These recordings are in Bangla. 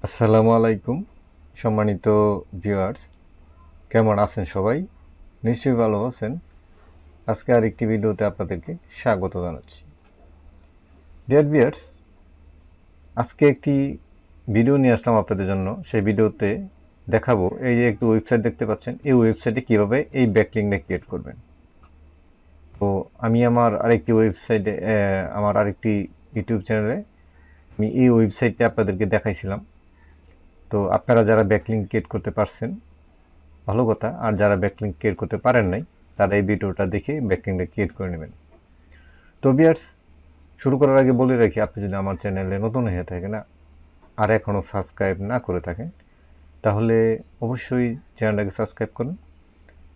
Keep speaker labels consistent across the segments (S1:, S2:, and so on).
S1: আসসালামু আলাইকুম সম্মানিত ভিউয়ার্স, কেমন আছেন সবাই? নিশ্চয়ই ভালো আছেন। আজকে আরেকটি ভিডিওতে আপনাদেরকে স্বাগত জানাচ্ছি। ডিয়ার ভিউয়ার্স, আজকে একটি ভিডিও নিয়ে আসলাম আপনাদের জন্য। সেই ভিডিওতে দেখাবো, এই যে একটি ওয়েবসাইট দেখতে পাচ্ছেন, এই ওয়েবসাইটে কীভাবে এই ব্যাকলিংকটা ক্রিয়েট করবেন। তো আমি আমার আরেকটি ইউটিউব চ্যানেলে আমি এই ওয়েবসাইটটা আপনাদেরকে দেখাইছিলাম। তো আপনারা যারা ব্যাকলিংক ক্রিয়েট করতে পারছেন ভালো কথা, আর যারা ব্যাকলিংক ক্রিয়েট করতে পারেন নাই তারা এই ভিডিওটা দেখে ব্যাকলিংকটা ক্রিয়েট করে নেবেন। তো ভিউয়ার্স, শুরু করার আগে বলে রাখি, আপনি যদি আমার চ্যানেলে নতুন হয়ে থাকেন আর এখনও সাবস্ক্রাইব না করে থাকেন তাহলে অবশ্যই চ্যানেলটাকে সাবস্ক্রাইব করুন,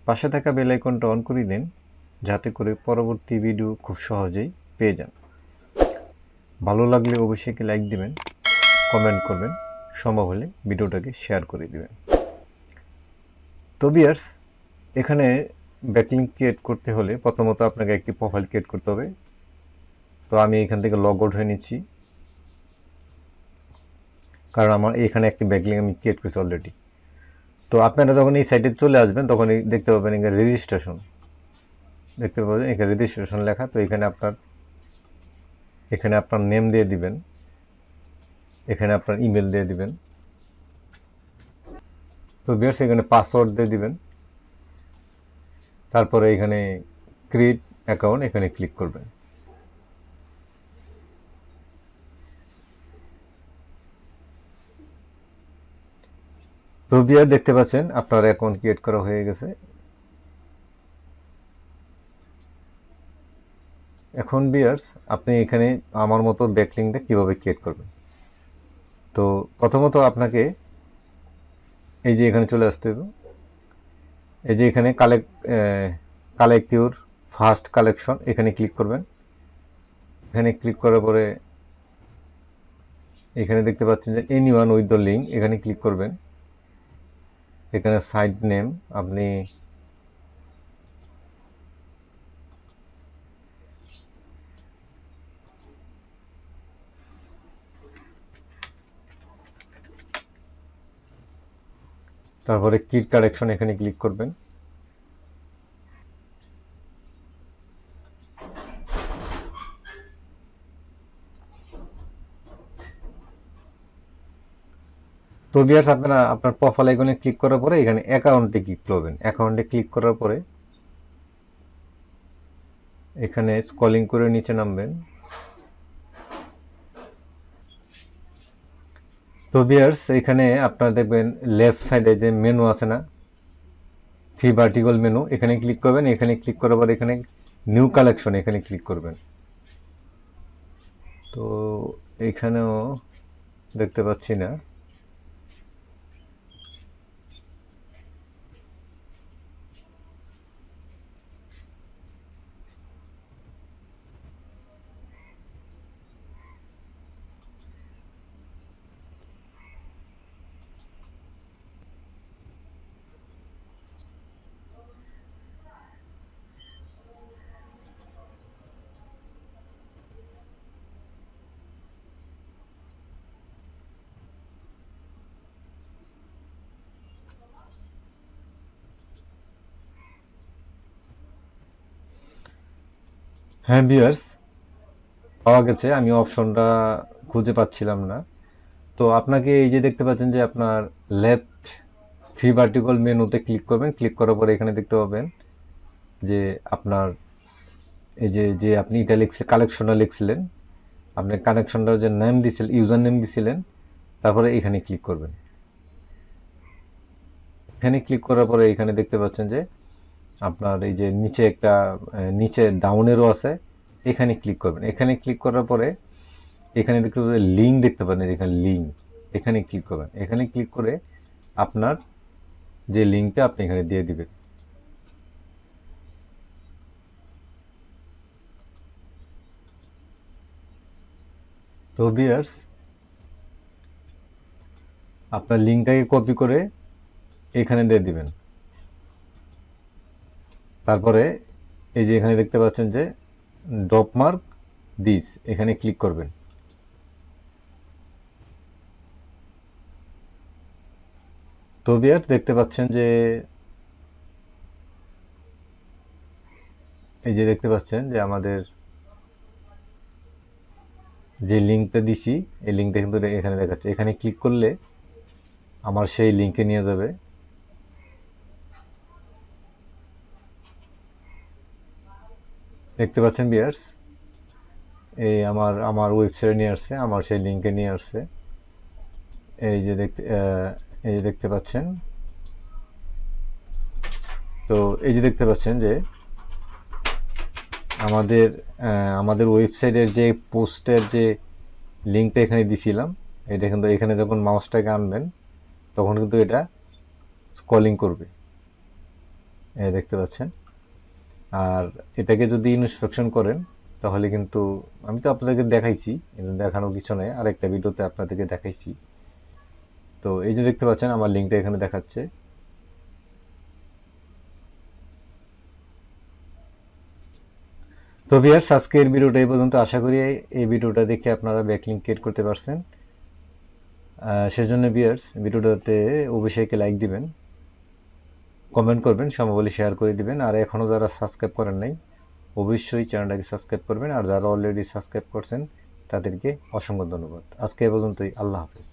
S1: পাশে থাকা বেল আইকনটা অন করে দিন যাতে করে পরবর্তী ভিডিও খুব সহজেই পেয়ে যান। ভালো লাগলে অবশ্যই একটি লাইক দিবেন, কমেন্ট করবেন, সম্ভব হলে ভিডিওটাকে শেয়ার করে দিবেন। তো ভিউয়ার্স, এখানে ব্যাকলিংক ক্রিয়েট করতে হলে প্রথমত আপনাকে একটি প্রোফাইল ক্রিয়েট করতে হবে। তো আমি এখান থেকে লগ আউট হয়ে নিচ্ছি, কারণ আমার এখানে একটি ব্যাকলিংক আমি ক্রিয়েট করেছি অলরেডি। তো আপনারা যখন এই সাইটে চলে আসবেন তখন দেখতে পাবেন এখানে রেজিস্ট্রেশন, দেখতে পাবেন এখানে রেজিস্ট্রেশন লেখা। তো এখানে আপনার নেম দিয়ে দিবেন, এখানে আপনার ইমেল দিয়ে দিবেন। তো ভিউয়ার্স, এখানে পাসওয়ার্ড দিয়ে দিবেন। তারপরে এখানে ক্রিয়েট অ্যাকাউন্ট, এখানে ক্লিক করবেন। তো ভিউয়ার দেখতে পাচ্ছেন আপনার অ্যাকাউন্ট ক্রিয়েট করা হয়ে গেছে। এখন ভিউয়ার্স, আপনি এখানে আমার মতো ব্যাকলিংকটা কীভাবে ক্রিয়েট করবেন। তো প্রথমত আপনাকে এই যে এখানে চলে আসতে হবে। এই যে এখানে কালেক্ট ইউর ফার্স্ট কালেকশন, এখানে ক্লিক করবেন। এখানে ক্লিক করার পরে এখানে দেখতে পাচ্ছেন যে এনিওয়ান উইথ দ্য লিঙ্ক, এখানে ক্লিক করবেন। এখানে সাইট নেম আপনি তারপরে কিট কালেকশন, এখানে ক্লিক করবেন। তো ভিউয়ার্স, আপনারা আপনার প্রোফাইল আইকনে ক্লিক করার পরে এখানে অ্যাকাউন্টে ক্লিক করবেন। অ্যাকাউন্টে ক্লিক করার পরে এখানে স্ক্রলিং করে নিচে নামবেন। তো ভিউয়ার্স, এখানে আপনারা দেখবেন লেফট সাইডে যে মেনু আছে না, থ্রি ভার্টিক্যাল মেনু, এখানে ক্লিক করবেন। এখানে ক্লিক করার পর এখানে নিউ কালেকশন, এখানে ক্লিক করবেন। তো এখানেও দেখতে পাচ্ছি না। হ্যাঁ ভিউয়ার্স, পাওয়া গেছে, আমি অপশনটা খুঁজে পাচ্ছিলাম না। তো আপনাকে এই যে দেখতে পাচ্ছেন যে আপনার লেফট থ্রি ভার্টিক্যাল মেনুতে ক্লিক করবেন। ক্লিক করার পরে এখানে দেখতে পাবেন যে আপনার এই যে যে আপনি এটা কালেকশনটা লিখছিলেন, আপনি কানেকশনটার যে নেম দিয়েছিলেন, ইউজার নেম দিয়েছিলেন, তারপরে এখানে ক্লিক করবেন। এখানে ক্লিক করার পরে এখানে দেখতে পাচ্ছেন যে আপনার এই যে নিচে ডাউনেরও আছে, এখানে ক্লিক করবেন। এখানে ক্লিক করার পরে এখানে দেখতে পাবেন লিঙ্ক, দেখতে পাবেন এখানে লিঙ্ক, এখানে ক্লিক করবেন। এখানে ক্লিক করে আপনার যে লিঙ্কটা আপনি এখানে দিয়ে দিবেন। তো ভিউয়ার্স, আপনার লিঙ্কটাকে কপি করে এখানে দিয়ে দিবেন। তারপরে এই যে এখানে দেখতে পাচ্ছেন যে ড্রপ মার্ক দিস, এখানে ক্লিক করবেন। তো ভিউয়ার দেখতে পাচ্ছেন যে এই যে দেখতে পাচ্ছেন যে আমাদের যে লিঙ্কটা দিছি এই লিঙ্কটা কিন্তু এখানে দেখাচ্ছে। এখানে ক্লিক করলে আমার সেই লিঙ্কে নিয়ে যাবে। দেখতে পাচ্ছেন ভিউয়ার্স, এই আমার ওয়েবসাইটে নিয়ে আসছে, আমার সেই লিঙ্কে নিয়ে আসছে। এই যে দেখতে পাচ্ছেন। তো এই যে দেখতে পাচ্ছেন যে আমাদের ওয়েবসাইটের যে পোস্টের যে লিঙ্কটা এখানে দিছিলাম, এটা কিন্তু এখানে যখন মাউসটাকে আনবেন তখন কিন্তু এটা স্ক্রলিং করবে, দেখতে পাচ্ছেন। আর এটাকে যদি ইনস্পেকশন করেন তাহলে কিন্তু আমি তো আপনাদেরকে দেখাইছি, এটা দেখানোর কিছু নেই, আরেকটা ভিডিওতে আপনাদেরকে দেখাইছি। তো এই যে দেখতে পাচ্ছেন আমার লিঙ্কটা এখানে দেখাচ্ছে। তো ভিউয়ার্স, আজকের ভিডিওটা এই পর্যন্ত। আশা করি এই ভিডিওটা দেখে আপনারা ব্যাকলিঙ্ক ক্রিয়েট করতে পারছেন। সেজন্য ভিউয়ার্স, ভিডিওটাতে অবশ্যই লাইক দিবেন, কমেন্ট করবেন, সম্ভবলে শেয়ার করে দিবেন। আর এখনও যারা সাবস্ক্রাইব করেন নাই অবশ্যই চ্যানেলটাকে সাবস্ক্রাইব করবেন। আর যারা অলরেডি সাবস্ক্রাইব করছেন তাদেরকে অসংখ্য ধন্যবাদ। আজকে এ পর্যন্তই। আল্লাহ হাফেজ।